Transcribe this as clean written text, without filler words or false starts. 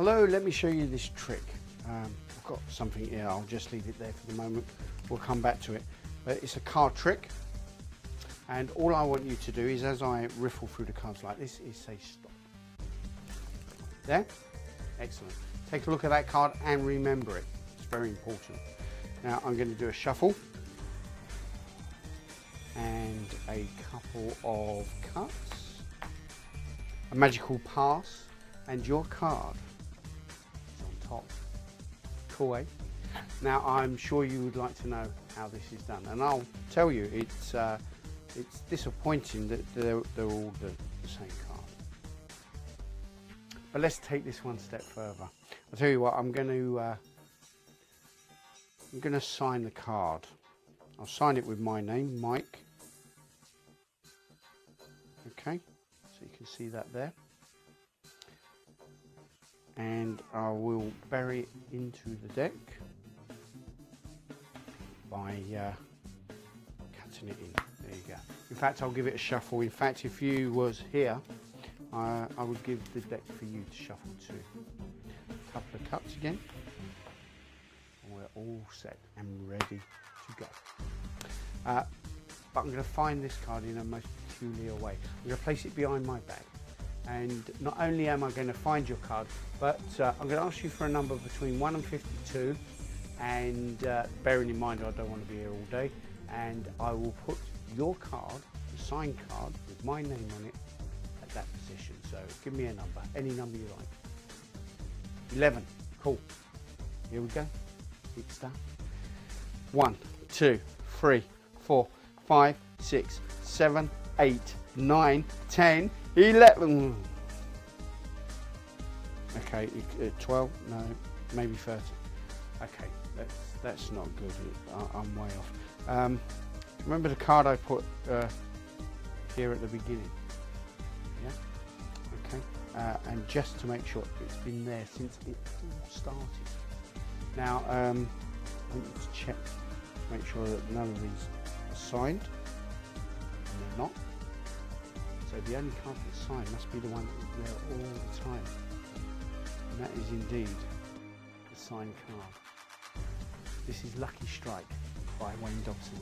Hello, let me show you this trick. I've got something here, I'll just leave it there for the moment. We'll come back to it. But it's a card trick. And all I want you to do is, as I riffle through the cards like this, is say stop. There? Excellent. Take a look at that card and remember it. It's very important. Now I'm going to do a shuffle and a couple of cuts, a magical pass, and your card is on top. Cool, eh? Now I'm sure you would like to know how this is done, and I'll tell you, it's disappointing that they're all the same card. But let's take this one step further. I'll tell you what, I'm going to sign the card. I'll sign it with my name, Mike. Okay, so you can see that there. And I will bury it into the deck by cutting it in. There you go. In fact, I'll give it a shuffle. In fact, if you was here, I would give the deck for you to shuffle to. A couple of cuts again. And we're all set and ready to go. But I'm going to find this card in a most peculiar way. I'm going to place it behind my back. And not only am I going to find your card, but I'm going to ask you for a number between 1 and 52. And bearing in mind I don't want to be here all day. And I will put your card, the signed card, with my name on it, at that position. So give me a number, any number you like. 11, cool. Here we go, it's done. 1, 2, 3, 4, 5, 6, 7, 8, 9, 10, 11. Okay, 12, no, maybe 30. Okay, that's not good, I'm way off. Remember the card I put here at the beginning? Yeah? Okay. And just to make sure, it's been there since it all started. Now, I want you to check to make sure that none of these are signed. And they're not. So the only card that's signed must be the one that is there all the time. And that is indeed the signed card. This is Lucky Strike by Dobson.